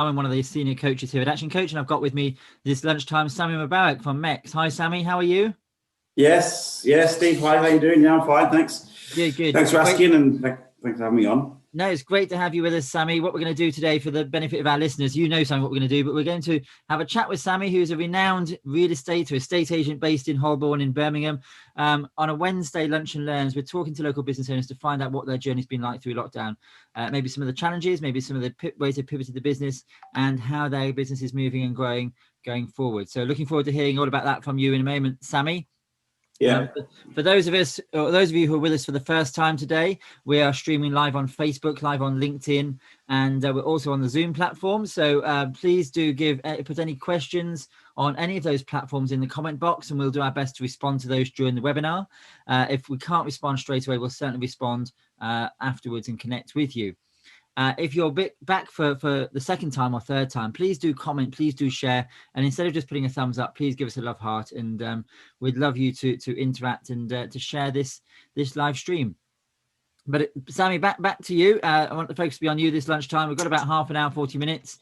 I'm one of the senior coaches here at Action Coach, and I've got with me this lunchtime Sammy Mubarak from MEX. Hi, Sammy. How are you? Yes, Steve. Hi, how you doing? Yeah, I'm fine, thanks. Good. Thanks for Great. asking, and thanks for having me on. No, it's great to have you with us, Sammy. What we're going to do today, for the benefit of our listeners, you know, Sammy, what we're going to do, but we're going to have a chat with Sammy, who's a renowned real estate or estate agent based in Holborn in Birmingham. On a Wednesday lunch and learns, we're talking to local business owners to find out what their journey's been like through lockdown, maybe some of the challenges, maybe some of the ways they pivoted the business, and how their business is moving and growing going forward. So looking forward to hearing all about that from you in a moment, Sammy. Yeah. For those of you who are with us for the first time today, we are streaming live on Facebook, live on LinkedIn, and we're also on the Zoom platform. So please do put any questions on any of those platforms in the comment box, and we'll do our best to respond to those during the webinar. If we can't respond straight away, we'll certainly respond afterwards and connect with you. If you're back for the second time or third time, please do comment, please do share, and instead of just putting a thumbs up, please give us a love heart, and we'd love you to interact and to share this live stream. But Sammy, back to you. I want the focus to be on you this lunchtime. We've got about half an hour, 40 minutes.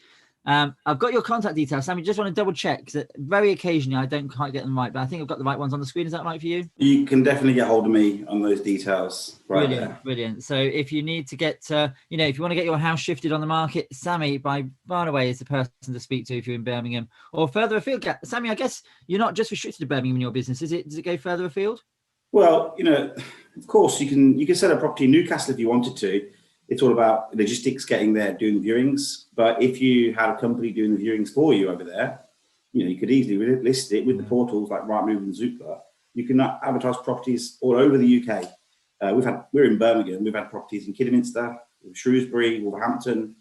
I've got your contact details, Sammy. Just want to double check, because very occasionally I don't quite get them right, but I think I've got the right ones on the screen. Is that right for you? You can definitely get hold of me on those details right there. Brilliant. So if you need to get, if you want to get your house shifted on the market, Sammy, by far and away, is the person to speak to if you're in Birmingham or further afield. Sammy, I guess you're not just restricted to Birmingham in your business, is it? Does it go further afield? Well, of course, you can sell a property in Newcastle if you wanted to. It's all about logistics, getting there, doing viewings. But if you had a company doing the viewings for you over there, you could easily list it with the portals like Rightmove and Zoopla. You can advertise properties all over the UK. We're in Birmingham. We've had properties in Kidderminster, Shrewsbury, Wolverhampton.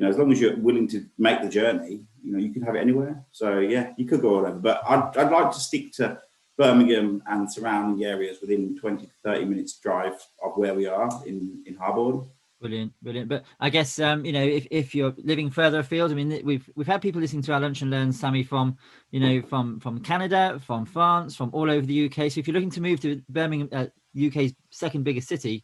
As long as you're willing to make the journey, you can have it anywhere. So yeah, you could go all over. But I'd like to stick to Birmingham and surrounding areas within 20 to 30 minutes drive of where we are in Holborn. Brilliant. But I guess if you're living further afield, I mean, we've had people listening to our lunch and learn, Sammy, from from Canada, from France, from all over the UK. So if you're looking to move to Birmingham, UK's second biggest city,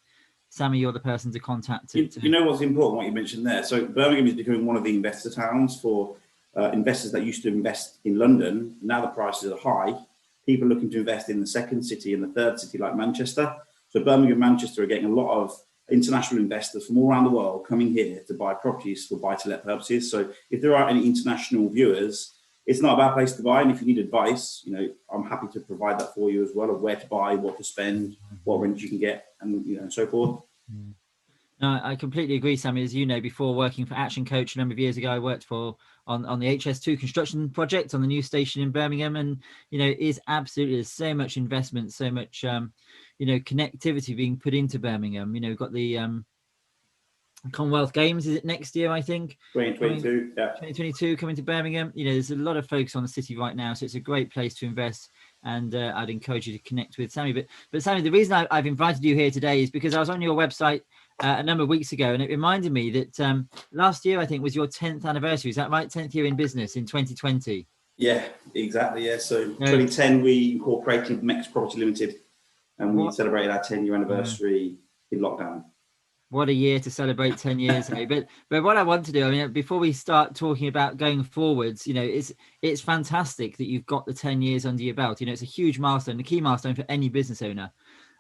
Sammy, you're the person to contact. You know what's important, what you mentioned there. So Birmingham is becoming one of the investor towns for investors that used to invest in London. Now the prices are high. People looking to invest in the second city and the third city, like Manchester. So Birmingham and Manchester are getting a lot of international investors from all around the world coming here to buy properties for buy-to-let purposes. So if there are any international viewers, it's not a bad place to buy. And if you need advice, I'm happy to provide that for you as well, of where to buy, what to spend, what rent you can get, and so forth. No, I completely agree, Sammy. As you know, before working for Action Coach a number of years ago, I worked on the HS2 construction project on the new station in Birmingham, and there's so much investment, so much connectivity being put into Birmingham. We've got the Commonwealth Games, is it next year, I think? 2022, yeah. 2022 coming to Birmingham. There's a lot of focus on the city right now, so it's a great place to invest, and I'd encourage you to connect with Sammy. But Sammy, the reason I've invited you here today is because I was on your website a number of weeks ago, and it reminded me that last year, I think, was your 10th anniversary. Is that right? 10th year in business in 2020. Yeah, exactly. Yeah. So 2010, we incorporated MEX Property Limited, and we celebrated our 10-year anniversary in lockdown. What a year to celebrate 10 years. But what I want to do, I mean, before we start talking about going forwards, it's fantastic that you've got the 10 years under your belt. It's a huge milestone, a key milestone for any business owner.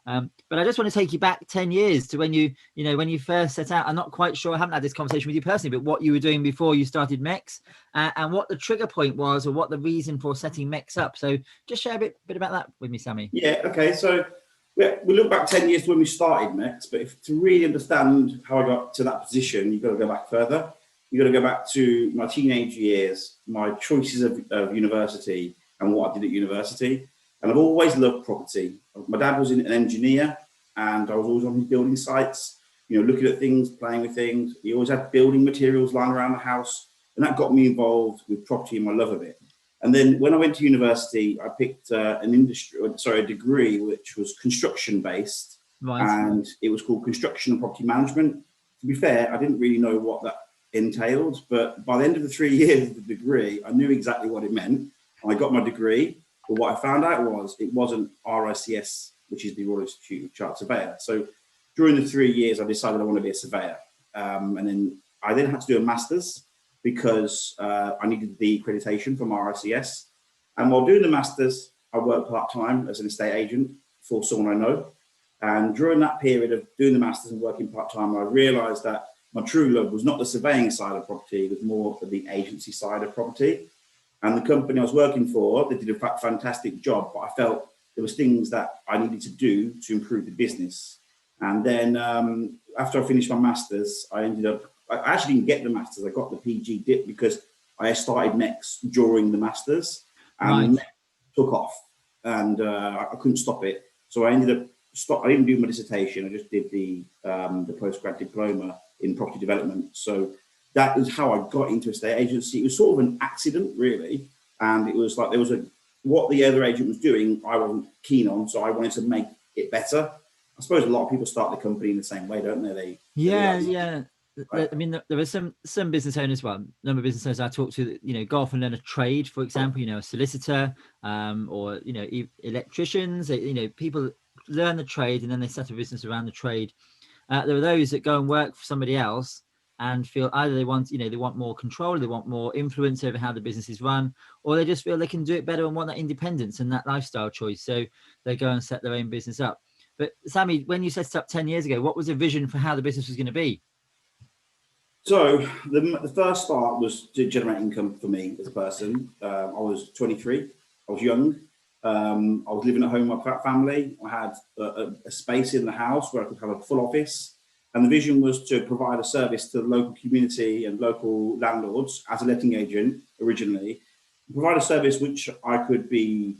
But I just want to take you back 10 years to when you first set out. I'm not quite sure, I haven't had this conversation with you personally, but what you were doing before you started MEX, and what the trigger point was, or what the reason for setting MEX up. So just share a bit about that with me, Sammy. Yeah, okay. So we look back 10 years to when we started MEX, but to really understand how I got to that position, you've got to go back further. You've got to go back to my teenage years, my choices of university, and what I did at university. And I've always loved property. My dad was an engineer, and I was always on his building sites, looking at things, playing with things. He always had building materials lying around the house, and that got me involved with property and my love of it. And then when I went to university, I picked a degree which was construction based, and it was called construction and property management. To be fair, I didn't really know what that entailed, but by the end of the 3 years of the degree, I knew exactly what it meant. I got my degree. But what I found out was it wasn't RICS, which is the Royal Institute of Chartered Surveyor. So during the 3 years, I decided I want to be a surveyor. And then I had to do a master's. because I needed the accreditation from RICS. And while doing the masters, I worked part-time as an estate agent for someone I know. And during that period of doing the masters and working part-time, I realized that my true love was not the surveying side of property, it was more of the agency side of property. And the company I was working for, they did a fantastic job, but I felt there was things that I needed to do to improve the business. And then after I finished my masters, I actually didn't get the masters, I got the PG dip because I started MEX during the masters, and MEX took off, and I couldn't stop it. So I ended up I didn't do my dissertation, I just did the postgrad diploma in property development. So that is how I got into estate agency. It was sort of an accident, really. And it was like what the other agent was doing, I wasn't keen on, so I wanted to make it better. I suppose a lot of people start the company in the same way, don't they? Yeah. Right. I mean, there are some business owners, well, number of business owners I talk to that, go off and learn a trade, for example, a solicitor, or, electricians, people learn the trade and then they set a business around the trade. There are those that go and work for somebody else and feel either they want more control, they want more influence over how the business is run, or they just feel they can do it better and want that independence and that lifestyle choice. So they go and set their own business up. But Sammy, when you set it up 10 years ago, what was the vision for how the business was going to be? So the first start was to generate income for me as a person. I was 23, I was young. I was living at home with my family. I had a space in the house where I could have a full office. And the vision was to provide a service to the local community and local landlords as a letting agent originally, provide a service which I could be,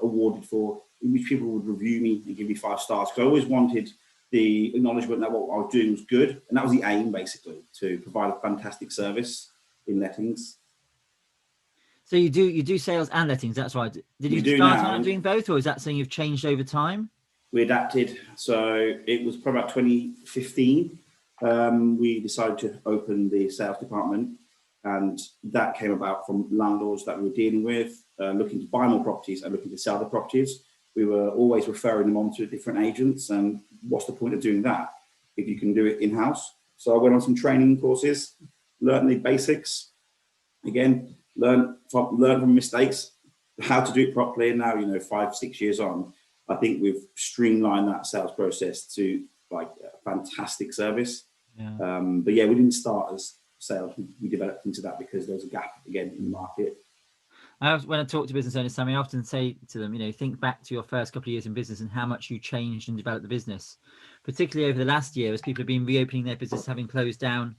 awarded for, in which people would review me and give me 5 stars. Because I always wanted the acknowledgement that what I was doing was good. And that was the aim, basically, to provide a fantastic service in lettings. So you do sales and lettings, that's right. Did you start out doing both, or is that something you've changed over time? We adapted. So it was probably about 2015. We decided to open the sales department, and that came about from landlords that we were dealing with, looking to buy more properties and looking to sell the properties. We were always referring them on to different agents, and what's the point of doing that if you can do it in-house? So I went on some training courses, learned the basics, again, learn from mistakes, how to do it properly. And now, 5-6 years on, I think we've streamlined that sales process to like a fantastic service. Yeah. But yeah, we didn't start as sales. We developed into that because there was a gap again in the market. When I talk to business owners, Sammy, I often say to them, think back to your first couple of years in business and how much you changed and developed the business, particularly over the last year as people have been reopening their business, having closed down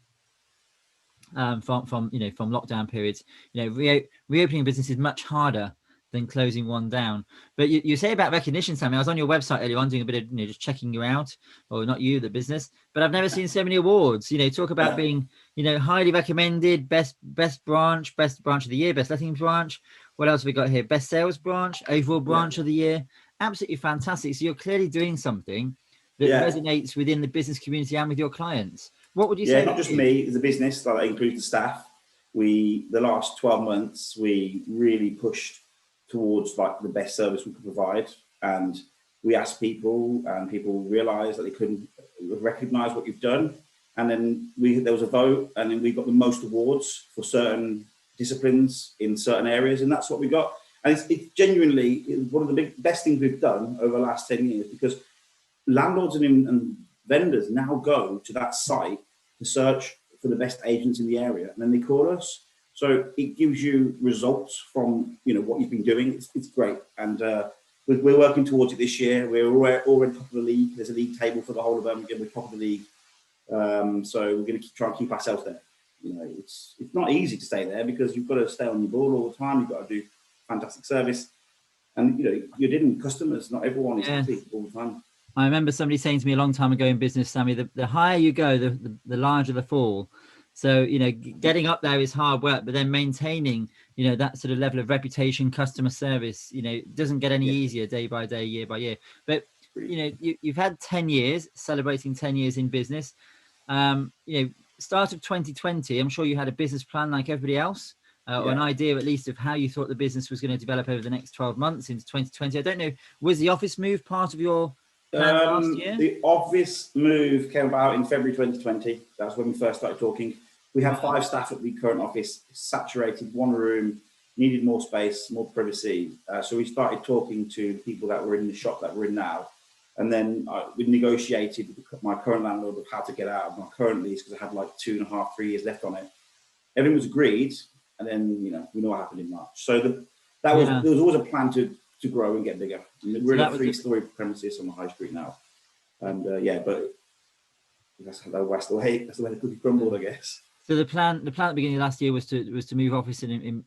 from lockdown periods. Reopening a business is much harder than closing one down. But you say about recognition, Sammy. I was on your website earlier on doing a bit of just checking you out, or not you, the business. But I've never seen so many awards. Talk about being highly recommended, best branch of the year, best lettings branch. What else have we got here? Best sales branch, overall branch of the year. Absolutely fantastic. So you're clearly doing something that resonates within the business community and with your clients. What would you say? Yeah, not just me as a business, that includes the staff. The last 12 months, we really pushed towards like the best service we could provide, and we asked people, and people realized that they couldn't recognize what you've done. And then there was a vote, and then we got the most awards for certain disciplines in certain areas, and that's what we got. And it's genuinely one of the best things we've done over the last 10 years, because landlords and vendors now go to that site to search for the best agents in the area, and then they call us. So it gives you results from what you've been doing. It's great, and we're working towards it this year. We're already top of the league. There's a league table for the whole of Birmingham. We're top of the league, so we're going to try and keep ourselves there. It's not easy to stay there because you've got to stay on your ball all the time. You've got to do fantastic service, and you're dealing with customers. Not everyone is happy all the time. I remember somebody saying to me a long time ago in business, Sammy, the higher you go, the larger the fall. So, getting up there is hard work, but then maintaining, that sort of level of reputation, customer service, doesn't get any easier day by day, year by year. But, you've had 10 years, celebrating 10 years in business. Start of 2020, I'm sure you had a business plan like everybody else, or an idea at least of how you thought the business was going to develop over the next 12 months into 2020. I don't know, was the office move part of your plan last year? The office move came about in February 2020. That's when we first started talking. We had 5 staff at the current office, saturated, one room, needed more space, more privacy. So we started talking to people that were in the shop that we're in now. And then we negotiated with my current landlord of how to get out of my current lease, because I had like 2.5, 3 years left on it. Everything was agreed, and then we know what happened in March. So there was always a plan to grow and get bigger. And we're in a 3-story premises on the high street now, and but that's the way the cookie crumbled, I guess. So the plan at the beginning of last year was to move office and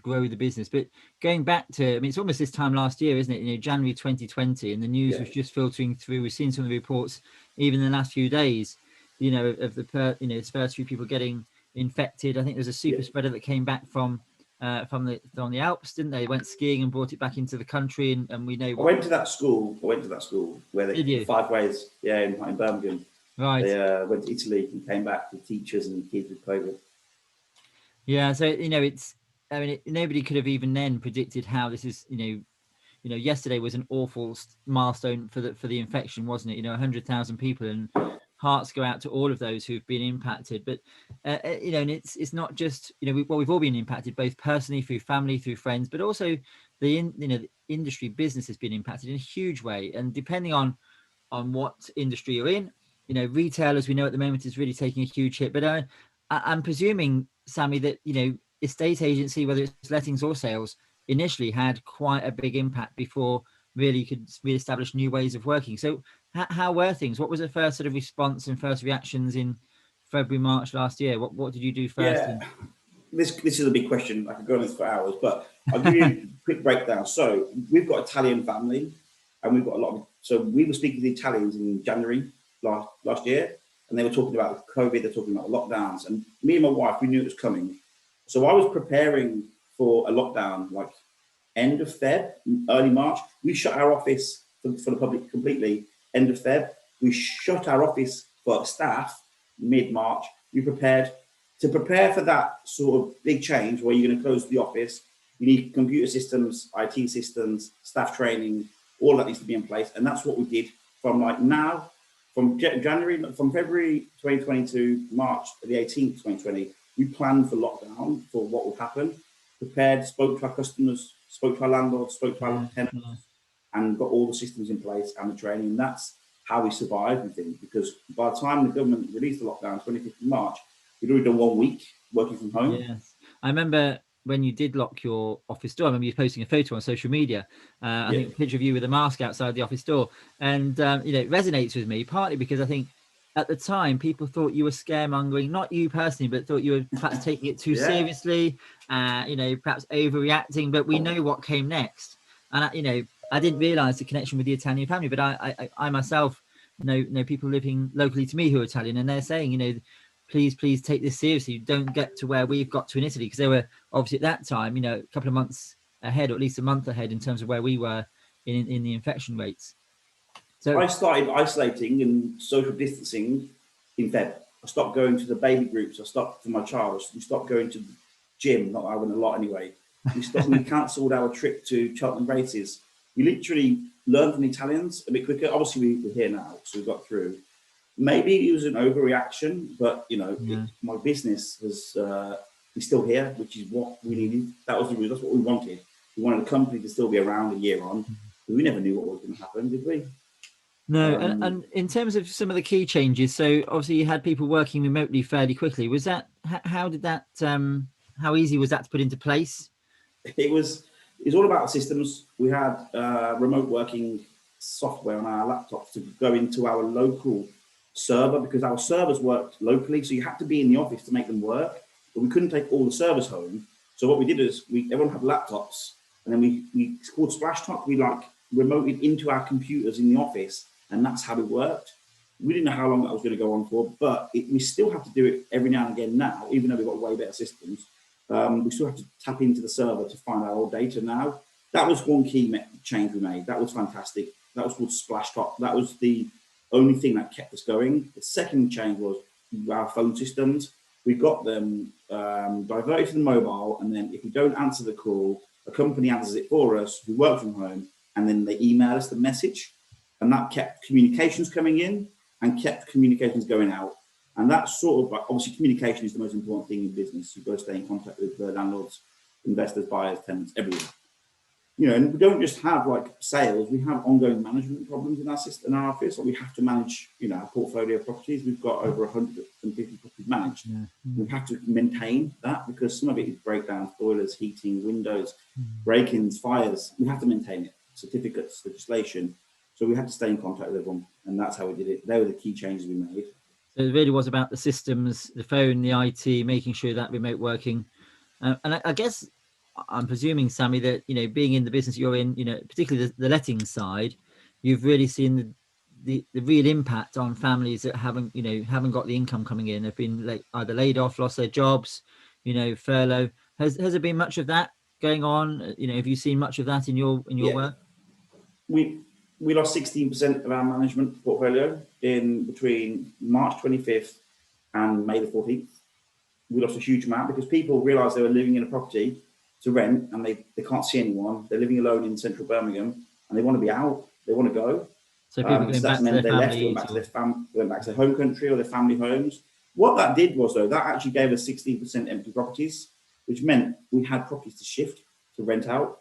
grow the business. But going back to, I mean, it's almost this time last year, isn't it? January 2020, and the news was just filtering through. We've seen some of the reports even in the last few days, of the first few people getting infected. I think there's a super spreader that came back from the Alps, didn't they? Went skiing and brought it back into the country, and we know. I went to that school where they 5 ways, in Birmingham. Right. They went to Italy and came back with teachers and kids with COVID. Yeah, so it's. I mean, nobody could have even then predicted how this is. Yesterday was an awful milestone for the infection, wasn't it? 100,000 people, and hearts go out to all of those who've been impacted. But and it's not just we've all been impacted, both personally, through family, through friends, but also the industry business has been impacted in a huge way. And depending on what industry you're in. Retail, as we know at the moment, is really taking a huge hit. But I'm presuming, Sammy, that estate agency, whether it's lettings or sales, initially had quite a big impact before really you could re-establish new ways of working. So how were things? What was the first sort of response and first reactions in February, March last year? What did you do first? Yeah, this is a big question. I could go on this for hours, but I'll give you a quick breakdown. So we've got Italian family, and we've got a lot of. So we were speaking to the Italians in January last year, and they were talking about COVID, they're talking about lockdowns, and me and my wife, we knew it was coming. So I was preparing for a lockdown like end of Feb, early March. We shut our office for the public completely end of Feb. We shut our office for staff mid-March. We prepare for that sort of big change where you're going to close the office. You need computer systems, IT systems, staff training, all that needs to be in place. And that's what we did from February 2020 to March the 18th, 2020, we planned for lockdown, for what would happen, prepared, spoke to our customers, spoke to our landlords, spoke to our tenants, and got all the systems in place and the training. And that's how we survived, we think, because by the time the government released the lockdown, 25th of March, we'd already done 1 week working from home. Yes. I remember when you did lock your office door, I remember you posting a photo on social media. I think a picture of you with a mask outside the office door. And, it resonates with me, partly because I think at the time people thought you were scaremongering, not you personally, but thought you were perhaps taking it too seriously, perhaps overreacting. But we know what came next. And, I didn't realize the connection with the Italian family, but I myself know people living locally to me who are Italian, and they're saying, please take this seriously. Don't get to where we've got to in Italy, because they were obviously at that time, a couple of months ahead, or at least a month ahead in terms of where we were in the infection rates. So I started isolating and social distancing in Feb. I stopped going to the baby groups. I stopped for my child. We stopped going to the gym. Not that I went a lot anyway. We cancelled our trip to Cheltenham Races. We literally learned from the Italians a bit quicker. Obviously, we're here now, so we got through. Maybe it was an overreaction, but my business is still here, which is what we needed. That's what we wanted. We wanted the company to still be around a year on. But we never knew what was going to happen, did we? No, and in terms of some of the key changes, so obviously you had people working remotely fairly quickly. Was that how how easy was that to put into place? It was all about systems. We had remote working software on our laptops to go into our local server, because our servers worked locally, so you had to be in the office to make them work, but we couldn't take all the servers home. So what we did is everyone had laptops, and then we called Splashtop. We remoted into our computers in the office, and that's how it worked. We didn't know how long that was going to go on for, but we still have to do it every now and again now, even though we've got way better systems. We still have to tap into the server to find our old data now. That was one key change we made. That was fantastic. That was called Splashtop. That was the only thing that kept us going. The second change was our phone systems. We got them diverted to the mobile, and then if we don't answer the call, a company answers it for us. We work from home, and then they email us the message, and that kept communications coming in and kept communications going out. And that's sort of like, obviously communication is the most important thing in business. You've got to stay in contact with the landlords, investors, buyers, tenants, everyone. You know, and we don't just have like sales, we have ongoing management problems in our system, in our office, or we have to manage, you know, our portfolio of properties. We've got over 150 properties managed. We have to maintain that because some of it is breakdowns, boilers, heating, windows, break-ins, fires. We have to maintain it, certificates, legislation. So we had to stay in contact with everyone, and that's how we did it. They were the key changes we made. So it really was about the systems, the phone, the IT, making sure that remote working. And I guess I'm presuming, Sammy, that, you know, being in the business you're in, you know, particularly the letting side, you've really seen the real impact on families that haven't got the income coming in, have been either laid off, lost their jobs, you know, furlough. Has there been much of that going on? You know, have you seen much of that in your work? We lost 16% of our management portfolio in between March 25th and May the 14th. We lost a huge amount because people realised they were living in a property to rent and they can't see anyone. They're living alone in central Birmingham and they want to be out. They want to go. So people going back to their families, went back to their home country or their family homes. What that did was, though, that actually gave us 16% empty properties, which meant we had properties to shift, to rent out.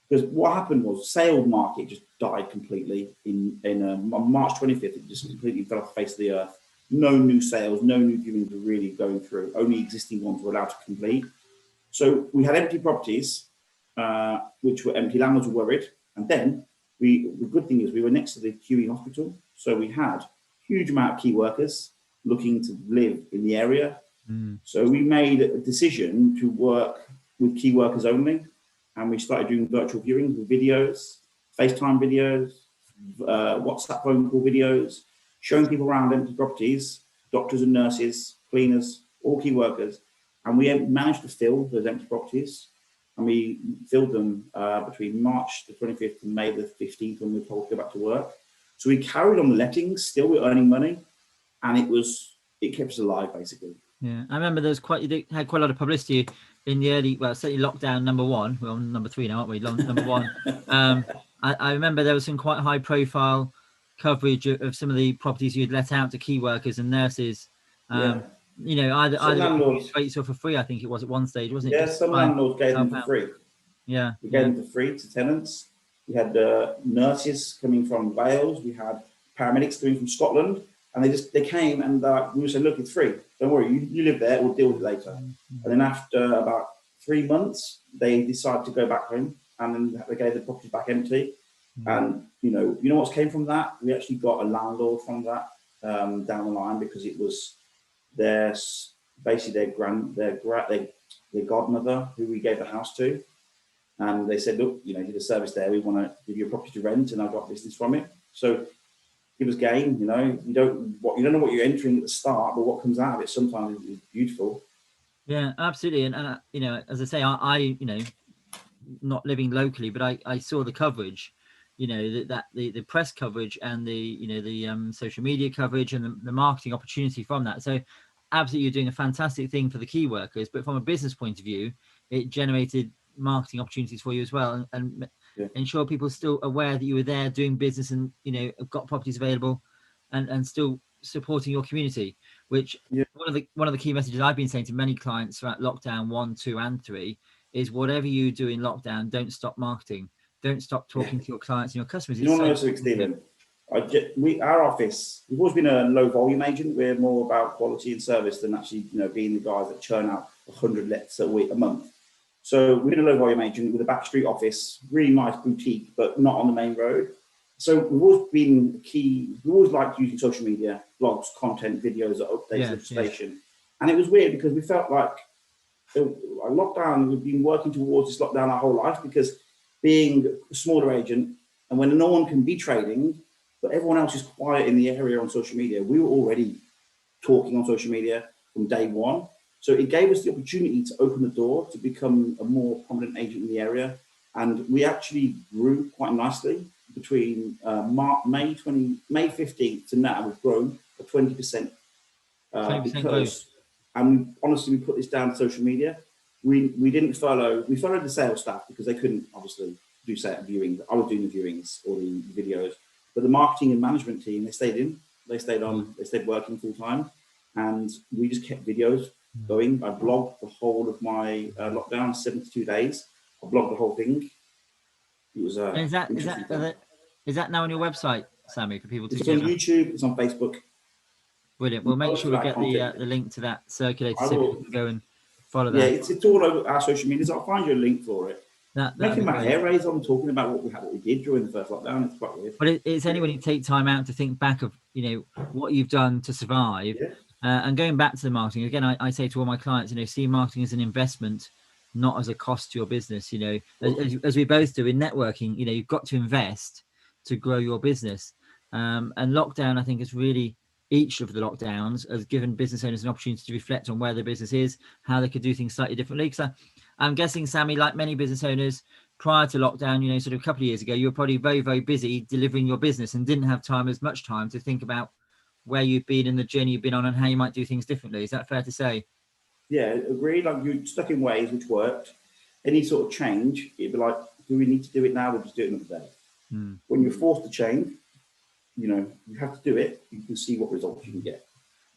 Because what happened was sale market just died completely on March 25th. It just completely fell off the face of the earth. No new sales, no new viewings were really going through. Only existing ones were allowed to complete. So we had empty properties, which were empty. Landlords were worried. And then the good thing is we were next to the QE hospital. So we had a huge amount of key workers looking to live in the area. So we made a decision to work with key workers only. And we started doing virtual viewings with videos, FaceTime videos, WhatsApp phone call videos, showing people around empty properties, doctors and nurses, cleaners, all key workers. And we managed to fill those empty properties. And we filled them between March the 25th and May the 15th when we were told to go back to work. So we carried on the lettings, still we're earning money. And it kept us alive, basically. Yeah, I remember you had quite a lot of publicity in the early, well, certainly lockdown number one. We're on number 3 now, aren't we? Number 1. I remember there was some quite high profile coverage of some of the properties you'd let out to key workers and nurses. You know, either rates or for free, I think it was at one stage, wasn't it? Yeah, some landlords gave them for free. Yeah. We gave them for free to tenants. We had nurses coming from Wales. We had paramedics coming from Scotland. And they came and we said, look, it's free. Don't worry, you live there, we'll deal with it later. And then after about 3 months, they decided to go back home and then they gave the property back empty. And you know what's came from that? We actually got a landlord from that down the line because it was their godmother who we gave the house to. And they said, look, you know, you did a service there, we want to give you a property to rent and I've got business from it. So it was gain, you know. You don't know what you're entering at the start, but what comes out of it sometimes is beautiful. Yeah, absolutely. And you know, as I say, I you know, not living locally, but I saw the coverage, you know, that the press coverage and the social media coverage and the marketing opportunity from that. So absolutely, you're doing a fantastic thing for the key workers, but from a business point of view, it generated marketing opportunities for you as well, and ensure people are still aware that you were there doing business and, you know, have got properties available and still supporting your community, which one of the key messages I've been saying to many clients throughout lockdown 1, 2 and 3 is whatever you do in lockdown, don't stop marketing, don't stop talking to your clients and your customers. You know, Stephen, our office, we've always been a low volume agent. We're more about quality and service than actually, you know, being the guys that churn out 100 lets a month. So we're in a low volume agent with a backstreet office, really nice boutique, but not on the main road. So we've always been we always liked using social media, blogs, content, videos, updates, legislation. And it was weird because we felt like lockdown, we've been working towards this lockdown our whole life because being a smaller agent and when no one can be trading, but everyone else is quiet in the area on social media, we were already talking on social media from day one. So it gave us the opportunity to open the door to become a more prominent agent in the area. And we actually grew quite nicely between May 15th to now. We've grown a 20%. 20% growth. And honestly, we put this down to social media. We didn't furlough. We furloughed the sales staff because they couldn't obviously do viewings. I was doing the viewings or the videos. But the marketing and management team, they stayed in. They stayed on. They stayed working full time. and we just kept videos going. I blogged the whole of my lockdown, 72 days. I blogged the whole thing. It was And interesting time. is that now on your website, Sammy, for people to It's get? on YouTube. It's on Facebook. Brilliant. We'll make Most sure of we that get content, the link to that circulated I so people will. can go and follow Yeah, that. it's all over our social medias. I'll find you a link for it. That'd Making be my great. hair raise on talking about what we did during the first lockdown. It's quite weird. But it's only when you take time out to think back of, what you've done to survive. Yeah. And going back to the marketing, again, I say to all my clients, see marketing as an investment, not as a cost to your business. As we both do in networking, you've got to invest to grow your business. And lockdown, I think, is really, each of the lockdowns has given business owners an opportunity to reflect on where their business is, how they could do things slightly differently. Because I'm guessing, Sammy, like many business owners, prior to lockdown, sort of a couple of years ago, you were probably very, very busy delivering your business and didn't have as much time to think about where you've been and the journey you've been on and how you might do things differently. Is that fair to say? Yeah, agreed. Like, you're stuck in ways which worked. Any sort of change, it'd be like, do we need to do it now? We'll just do it another day. When you're forced to change, you have to do it. You can see what results you can get.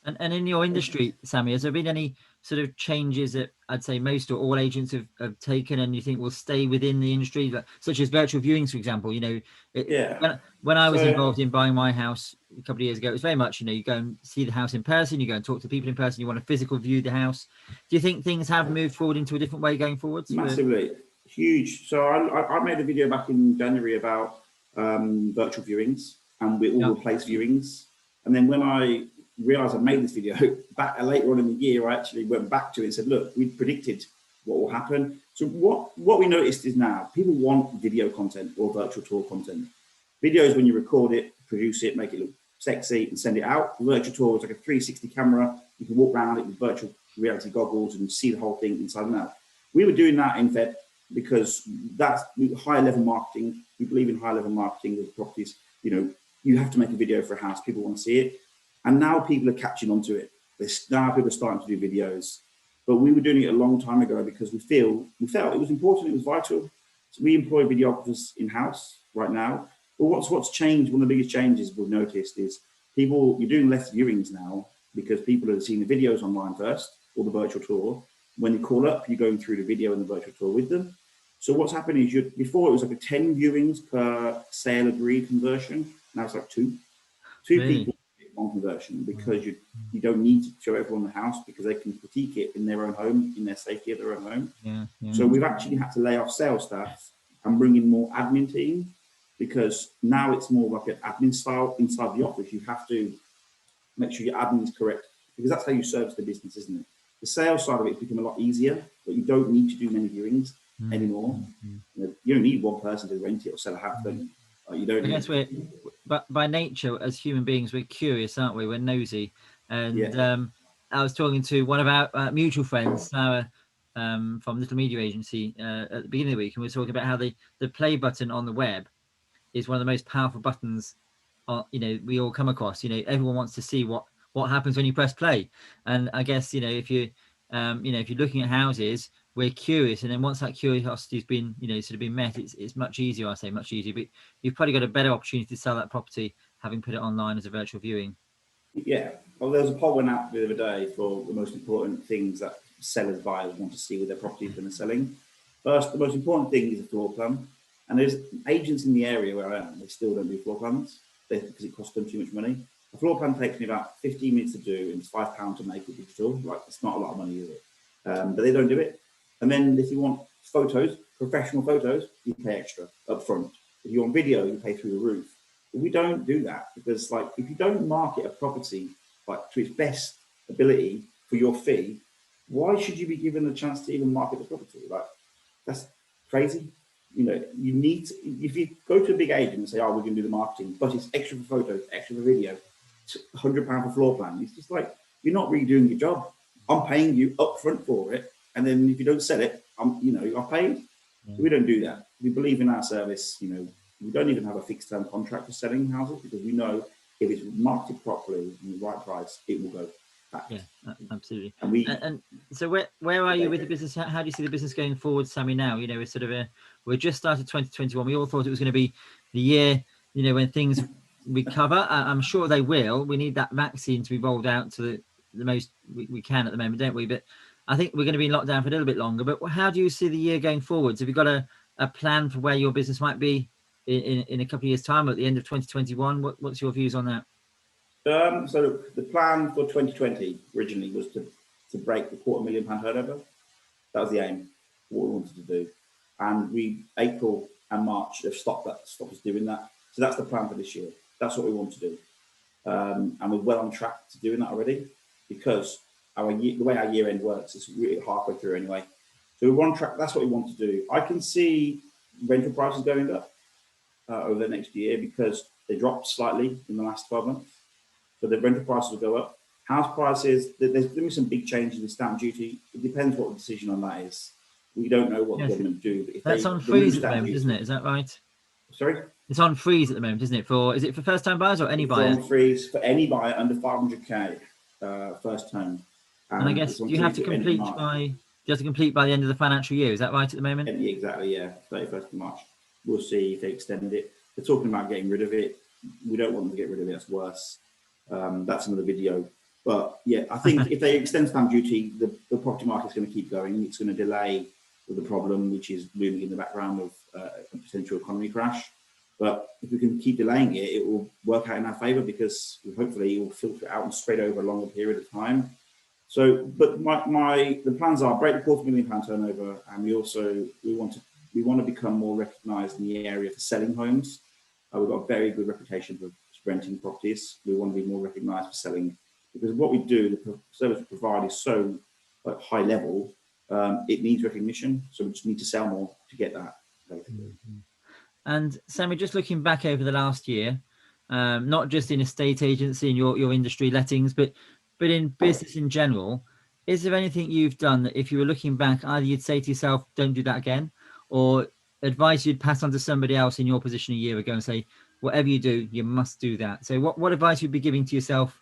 And in your industry, Sammy, has there been any sort of changes that I'd say most or all agents have taken and you think will stay within the industry, such as virtual viewings, for example? When I was involved in buying my house a couple of years ago, it was very much, you go and see the house in person, you go and talk to people in person, you want a physical view of the house. Do you think things have moved forward into a different way going forward? Massively. Huge. So I made a video back in January about virtual viewings, and we all replaced viewings. And then when I realized I made this video back later on in the year, I actually went back to it and said, look, we predicted what will happen. So what we noticed is now people want video content or virtual tour content. Videos, when you record it, produce it, make it look sexy and send it out. The virtual tour is like a 360 camera. You can walk around it with virtual reality goggles and see the whole thing inside and out. We were doing that in Fed because that's high level marketing. We believe in high level marketing with properties. You have to make a video for a house. People want to see it. And now people are catching on to it. Now people are starting to do videos. But we were doing it a long time ago because we felt it was important, it was vital. So we employ videographers in-house right now. But what's changed, one of the biggest changes we've noticed is you're doing less viewings now because people are seeing the videos online first, or the virtual tour. When they call up, you're going through the video and the virtual tour with them. So what's happening is before it was like a 10 viewings per sale agreed conversion. Now it's like two Really? people, one conversion, because you don't need to show everyone the house because they can critique it in their own home, in their safety of their own home. Yeah. So we've actually had to lay off sales staff and bring in more admin team, because now it's more like an admin style inside the office. You have to make sure your admin is correct, because that's how you service the business, isn't it? The sales side of it's become a lot easier, but you don't need to do many viewings anymore. You don't need one person to rent it or sell a house, don't you? You don't. I guess but by nature, as human beings, we're curious, aren't we? We're nosy. And I was talking to one of our mutual friends, Sarah, from Little Media Agency, at the beginning of the week, and we were talking about how the play button on the web is one of the most powerful buttons we all come across. Everyone wants to see what happens when you press play. And I guess if you're looking at houses, we're curious, and then once that curiosity has been sort of been met, it's much easier. I say much easier, but you've probably got a better opportunity to sell that property having put it online as a virtual viewing. Yeah. Well, there was a poll went out the other day for the most important things that sellers, buyers want to see with their properties when they're selling. First, the most important thing is a floor plan. And there's agents in the area where I am, they still don't do floor plans because it costs them too much money. A floor plan takes me about 15 minutes to do, and it's £5 to make it digital. Like, it's not a lot of money, is it? But they don't do it. And then if you want photos, professional photos, you pay extra up front. If you want video, you pay through the roof. But we don't do that because, like, if you don't market a property to its best ability for your fee, why should you be given the chance to even market the property? Like, that's crazy. You need to, if you go to a big agent and say, oh, we're going to do the marketing, but it's extra for photos, extra for video, £100 for floor plan. It's just like, you're not really doing your job. I'm paying you up front for it. And then if you don't sell it, you're paid. Yeah. We don't do that. We believe in our service. We don't even have a fixed term contract for selling houses because we know if it's marketed properly and the right price, it will go back. Yeah, absolutely. And so where are you with the business? How do you see the business going forward, Sammy? Now, we're sort of we're just started 2021. We all thought it was going to be the year, when things recover. I'm sure they will. We need that vaccine to be rolled out to the most we can at the moment, don't we? But I think we're going to be in lockdown for a little bit longer. But how do you see the year going forwards? Have you got a plan for where your business might be in a couple of years' time, at the end of 2021? What's your views on that? So the plan for 2020 originally was to break the £250,000 turnover. That was the aim, what we wanted to do. And April and March have stopped us doing that. So that's the plan for this year. That's what we want to do. And we're well on track to doing that already, because the way our year end works is really halfway through anyway. So we're on track. That's what we want to do. I can see rental prices going up over the next year, because they dropped slightly in the last 12 months. So the rental prices will go up. House prices, there's going to be some big changes in stamp duty. It depends what the decision on that is. We don't know what the government do. But if that's on freeze at the moment, isn't it? Is that right? Sorry? It's on freeze at the moment, isn't it? Is it for first-time buyers or any buyer? It's on freeze for any buyer under 500k first home. And I guess you have to complete by the end of the financial year. Is that right at the moment? Yeah, exactly. Yeah, 31st of March. We'll see if they extend it. They're talking about getting rid of it. We don't want them to get rid of it. That's worse. That's another video. But yeah, I think if they extend stamp duty, the property market's going to keep going. It's going to delay the problem, which is looming in the background of a potential economy crash. But if we can keep delaying it, it will work out in our favour, because hopefully it will filter out and spread over a longer period of time. So, but the plans are break the £250,000 turnover, and we want to become more recognised in the area for selling homes. We've got a very good reputation for renting properties. We want to be more recognised for selling, because what we do, the service we provide is so high level. It needs recognition, so we just need to sell more to get that. Basically. And Sammy, just looking back over the last year, not just in estate agency and your industry lettings, but in business in general, is there anything you've done that if you were looking back, either you'd say to yourself, don't do that again, or advice you'd pass on to somebody else in your position a year ago and say, whatever you do, you must do that? So what advice you'd be giving to yourself?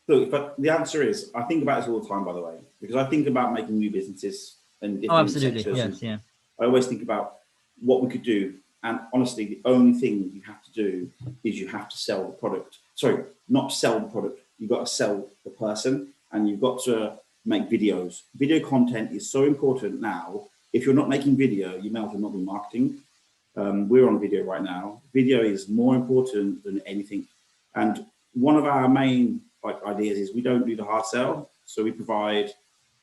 Look, but the answer is, I think about this all the time, by the way, because I think about making new businesses and different sectors. Yes, yeah. I always think about what we could do. And honestly, the only thing you have to do is you have to sell the product. Sorry, not sell the product. You've got to sell the person, and you've got to make videos. Video content is so important now. If you're not making video, you may as well not be marketing. We're on video right now. Video is more important than anything. And one of our main ideas is we don't do the hard sell. So we provide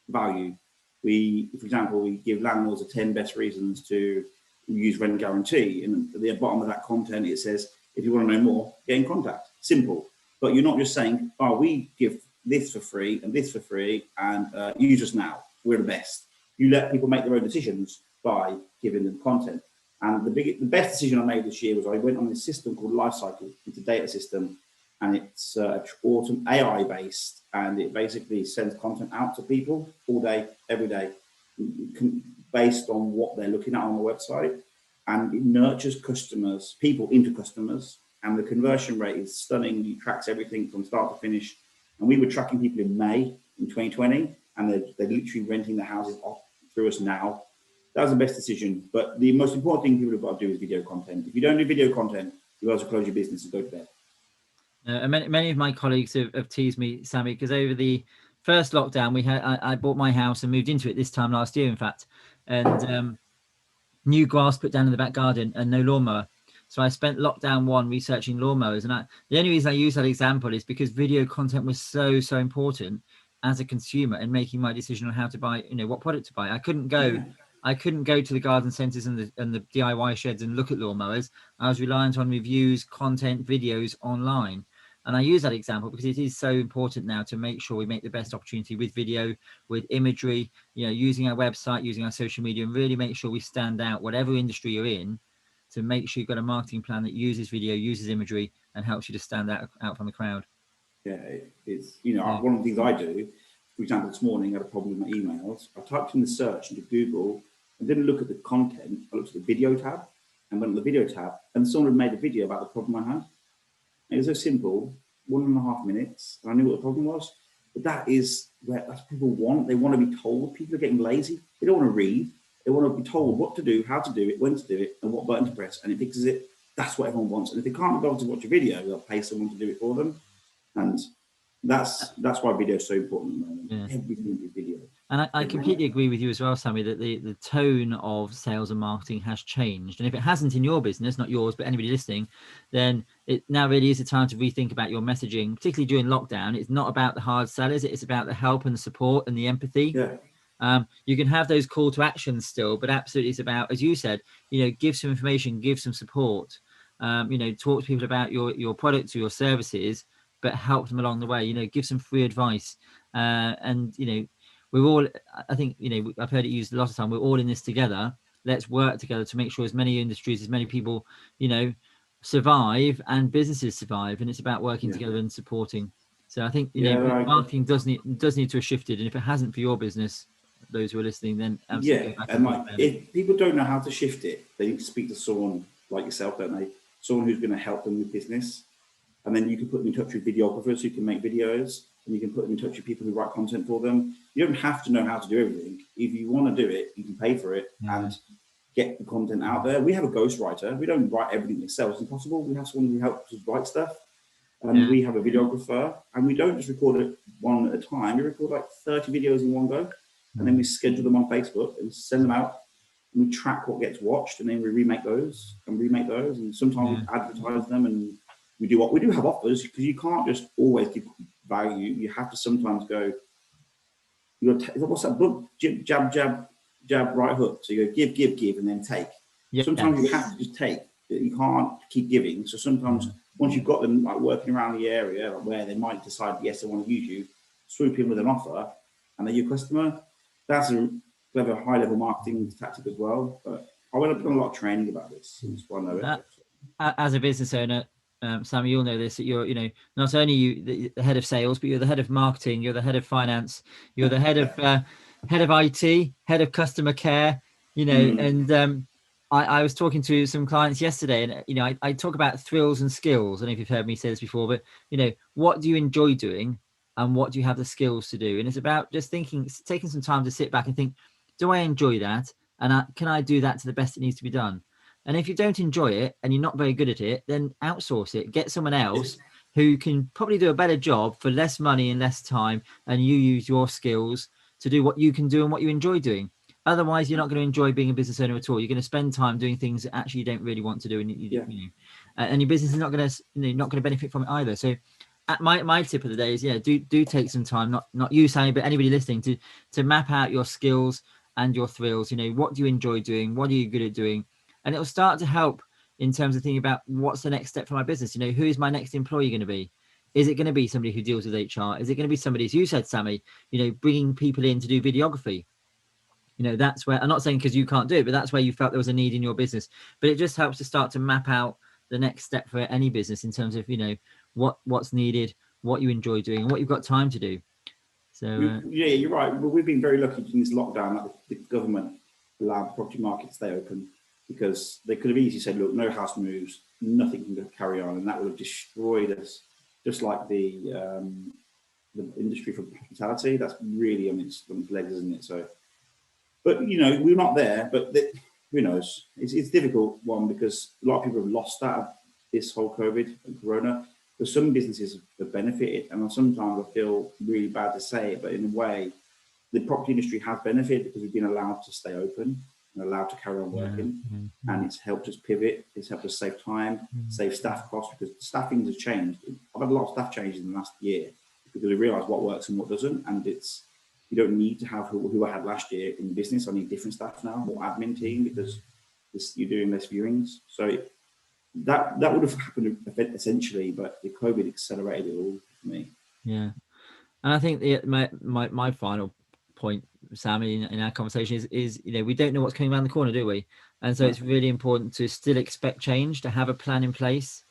value. For example, we give landlords the 10 best reasons to use rent guarantee, and at the bottom of that content it says, if you want to know more, get in contact. Simple. But you're not just saying, oh, we give this for free and this for free, and use us now, we're the best. You let people make their own decisions by giving them content. And the best decision I made this year was I went on this system called Lifecycle. It's a data system, and it's AI based, and it basically sends content out to people all day, every day, based on what they're looking at on the website, and it nurtures people into customers, and the conversion rate is stunning. It tracks everything from start to finish. And we were tracking people in May in 2020, and they're literally renting their houses off through us now. That was the best decision. But the most important thing people have got to do is video content. If you don't do video content, you have to close your business and go to bed. And many of my colleagues have teased me, Sammy, because over the first lockdown, I bought my house and moved into it this time last year, in fact, and new grass put down in the back garden and no lawnmower. So I spent lockdown 1 researching lawnmowers, and the only reason I use that example is because video content was so important as a consumer in making my decision on how to buy, what product to buy. I couldn't go to the garden centres and the DIY sheds and look at lawnmowers. I was reliant on reviews, content, videos online. And I use that example because it is so important now to make sure we make the best opportunity with video, with imagery, using our website, using our social media, and really make sure we stand out, whatever industry you're in, to make sure you've got a marketing plan that uses video, uses imagery, and helps you to stand out from the crowd. Yeah, it's, one of the things I do, for example, this morning I had a problem with my emails. I typed in the search into Google and didn't look at the content. I looked at the video tab and went to the video tab, and someone had made a video about the problem I had. It was so simple, 1.5 minutes, and I knew what the problem was. But that's what people want. They want to be told. People are getting lazy. They don't want to read. They want to be told what to do, how to do it, when to do it, and what button to press, and it fixes it. That's what everyone wants. And if they can't go to watch a video, they'll pay someone to do it for them. And That's why video is so important at the moment. Yeah. Everything is video. And I completely agree with you as well, Sammy, that the tone of sales and marketing has changed. And if it hasn't in your business, not yours, but anybody listening, then it now really is a time to rethink about your messaging, particularly during lockdown. It's not about the hard sellers. It's about the help and the support and the empathy. Yeah. You can have those call to actions still, but absolutely it's about, as you said, give some information, give some support, talk to people about your products or your services, but help them along the way, give some free advice. We're all, I think, I've heard it used a lot of time, we're all in this together. Let's work together to make sure as many industries, as many people, survive and businesses survive. And it's about working together and supporting. So I think, marketing does need to have shifted. And if it hasn't for your business, those who are listening, then absolutely. Yeah, and if people don't know how to shift it, they need to speak to someone like yourself, don't they? Someone who's going to help them with business. And then you can put them in touch with videographers who can make videos, and you can put them in touch with people who write content for them. You don't have to know how to do everything. If you want to do it, you can pay for it and get the content out there. We have a ghostwriter. We don't write everything ourselves. It's impossible. We have someone who helps us write stuff. And we have a videographer, and we don't just record it one at a time. We record like 30 videos in one go, and then we schedule them on Facebook and send them out. And we track what gets watched, and then we remake those. And sometimes we advertise them, and we do have offers, because you can't just always give value. You have to sometimes go, what's that book? Jab, right hook. So you go give, and then take. Sometimes you have to just take. You can't keep giving. So sometimes once you've got them like working around the area, like where they might decide, yes, they want to use you, swoop in with an offer, and they're your customer. That's a clever high-level marketing tactic as well. But I went up on a lot of training about this, so I know it. As a business owner, Sam, you'll know this, that you're, not only the head of sales, but you're the head of marketing, you're the head of finance, you're the head of IT, head of customer care, and I was talking to some clients yesterday, and I talk about thrills and skills. I don't know if you've heard me say this before, but what do you enjoy doing, and what do you have the skills to do? And it's about just taking some time to sit back and think, do I enjoy that, and can I do that to the best it needs to be done? And if you don't enjoy it and you're not very good at it, then outsource it. Get someone else who can probably do a better job for less money and less time, and you use your skills to do what you can do and what you enjoy doing. Otherwise, you're not going to enjoy being a business owner at all. You're going to spend time doing things that actually you don't really want to do, and and your business is not going to benefit from it either. So, my tip of the day is, do take some time, not you, Sammy, but anybody listening, to map out your skills and your thrills. What do you enjoy doing? What are you good at doing? And it'll start to help in terms of thinking about what's the next step for my business. Who is my next employee going to be? Is it going to be somebody who deals with HR? Is it going to be somebody, as you said, Sammy, bringing people in to do videography? That's where, I'm not saying because you can't do it, but that's where you felt there was a need in your business. But it just helps to start to map out the next step for any business in terms of, what's needed, what you enjoy doing, and what you've got time to do. So you're right. Well, we've been very lucky during this lockdown that the government allowed the property market to stay open, because they could have easily said, look, no house moves, nothing can carry on, and that would have destroyed us, just like the industry for hospitality. That's really on its legs, isn't it? So, but we're not there. But who knows? It's a difficult one, because a lot of people have lost out of this whole COVID and Corona. But some businesses have benefited, and sometimes I feel really bad to say it, but in a way, the property industry has benefited because we've been allowed to stay open and allowed to carry on working, and it's helped us pivot. It's helped us save time, save staff costs, because staffing has changed. I've had a lot of staff changes in the last year because we realised what works and what doesn't, and you don't need to have who I had last year in business. I need different staff now, more admin team, because you're doing less viewings. So that would have happened essentially, but the COVID accelerated it all for me. Yeah, and I think my final point, Sammy, in our conversation is we don't know what's coming around the corner, do we? And so it's really important to still expect change, to have a plan in place,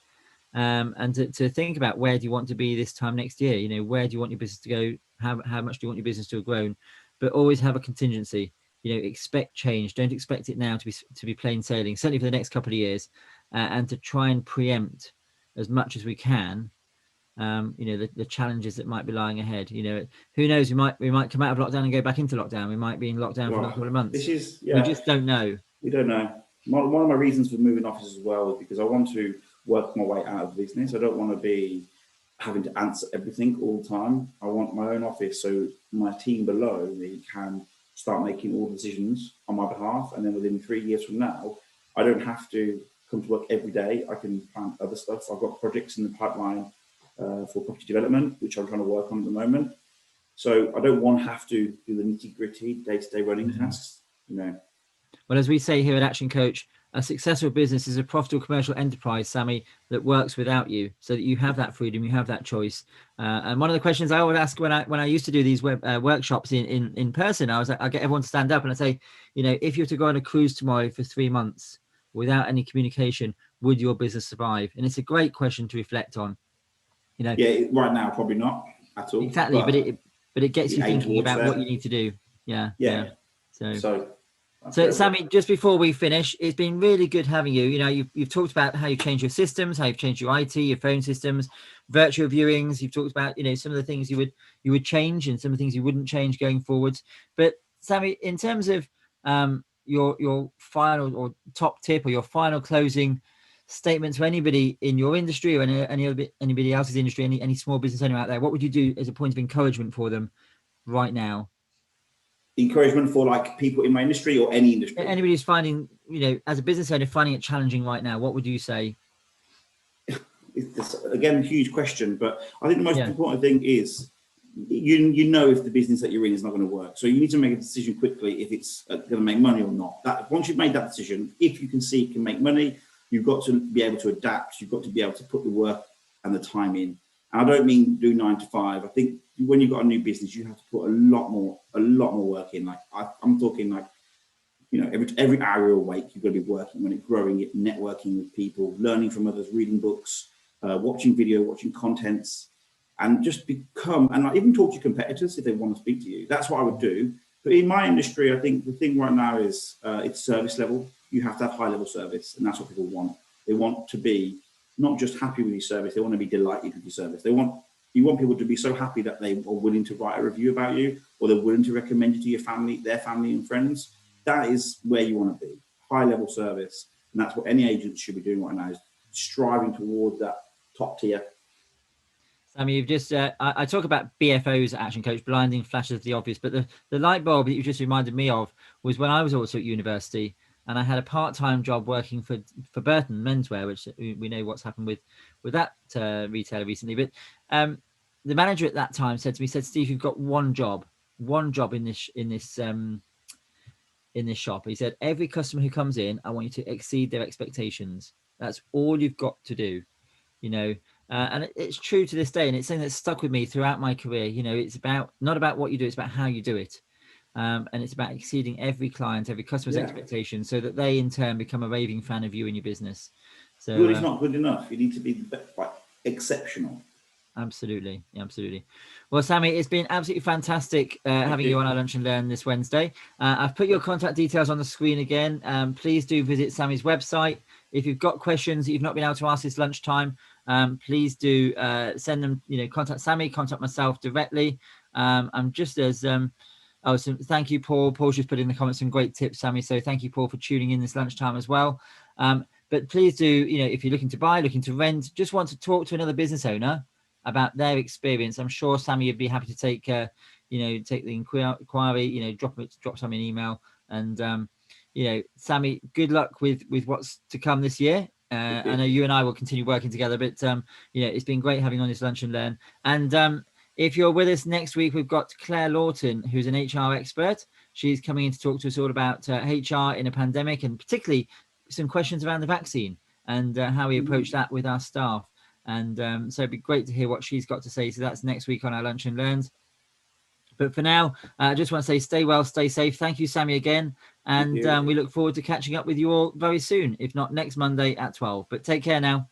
and to think about, where do you want to be this time next year? Where do you want your business to go? How much do you want your business to have grown? But always have a contingency. Expect change. Don't expect it now to be plain sailing, certainly for the next couple of years, and to try and preempt as much as we can the challenges that might be lying ahead. Who knows, we might come out of lockdown and go back into lockdown. We might be in lockdown for a couple of months. We just don't know. We don't know. One of my reasons for moving offices as well is because I want to work my way out of business. I don't want to be having to answer everything all the time. I want my own office so my team below me can start making all decisions on my behalf. And then within 3 years from now, I don't have to come to work every day. I can plan other stuff. I've got projects in the pipeline for property development, which I'm trying to work on at the moment. So I don't want to have to do the nitty gritty day-to-day running tasks, you know. Well, as we say here at Action Coach, a successful business is a profitable commercial enterprise, Sammy, that works without you, so that you have that freedom, you have that choice. And one of the questions I would ask when I used to do these workshops in person, I get everyone to stand up and I say, you know, if you were to go on a cruise tomorrow for 3 months without any communication, would your business survive? And it's a great question to reflect on. You know, yeah, right now probably not at all. Exactly, but it gets you thinking about what you need to do. Yeah. So Sammy, just before we finish, it's been really good having you. You know, you've talked about how you've changed your systems, how you've changed your IT, your phone systems, virtual viewings. You've talked about, you know, some of the things you would change and some of the things you wouldn't change going forwards. But Sammy, in terms of your final or top tip or your final closing statement to anybody in your industry or anybody else's industry, any small business owner out there, what would you do as a point of encouragement for them right now? Encouragement for like people in my industry or any industry? Anybody who's finding, you know, as a business owner, finding it challenging right now, what would you say? It's again, a huge question, but I think the most important thing is you know if the business that you're in is not going to work. So you need to make a decision quickly if it's going to make money or not. That once you've made that decision, if you can see it can make money, you've got to be able to adapt. You've got to be able to put the work and the time in. And I don't mean do 9 to 5. I think when you've got a new business, you have to put a lot more work in. Like I'm talking like, you know, every hour you're awake, you've got to be working on it, growing it, networking with people, learning from others, reading books, watching video, watching contents, and just become, and like even talk to your competitors if they want to speak to you. That's what I would do. But in my industry, I think the thing right now is it's service level. You have to have high level service, and that's what people want. They want to be not just happy with your service, they want to be delighted with your service. You want people to be so happy that they are willing to write a review about you, or they're willing to recommend you to your family, their family and friends. That is where you want to be, high level service. And that's what any agent should be doing right now, is striving toward that top tier. Sammy, you've just, I talk about BFOs at Action Coach, blinding flashes of the obvious, but the light bulb that you just reminded me of was when I was also at university and I had a part-time job working for Burton Menswear, which we know what's happened with that retailer recently. But the manager at that time said to me, Steve, you've got one job in this shop. He said, every customer who comes in, I want you to exceed their expectations. That's all you've got to do, you know. And it's true to this day, and it's something that's stuck with me throughout my career. You know, it's not about what you do, it's about how you do it. And it's about exceeding every client, every customer's expectations, so that they in turn become a raving fan of you and your business. So good is not good enough. You need to be exceptional. Absolutely. Well, Sammy, it's been absolutely fantastic having you on our Lunch and Learn this Wednesday. I've put your contact details on the screen again. Please do visit Sammy's website. If you've got questions that you've not been able to ask this lunchtime, please do send them, you know, contact Sammy, contact myself directly. I'm just as so thank you, Paul. Paul's just put in the comments some great tips, Sammy. So thank you, Paul, for tuning in this lunchtime as well. But please do, you know, if you're looking to buy, looking to rent, just want to talk to another business owner about their experience, I'm sure Sammy would be happy to take the inquiry, you know, drop Sammy an email. And you know, Sammy, good luck with what's to come this year. I know you and I will continue working together, but you know, it's been great having you on this Lunch and Learn. And if you're with us next week, we've got Claire Lawton, who's an HR expert. She's coming in to talk to us all about HR in a pandemic, and particularly some questions around the vaccine and how we approach that with our staff. And so it'd be great to hear what she's got to say. So that's next week on our Lunch and Learns. But for now, I just want to say stay well, stay safe. Thank you, Sammy, again. And we look forward to catching up with you all very soon, if not next Monday at 12. But take care now.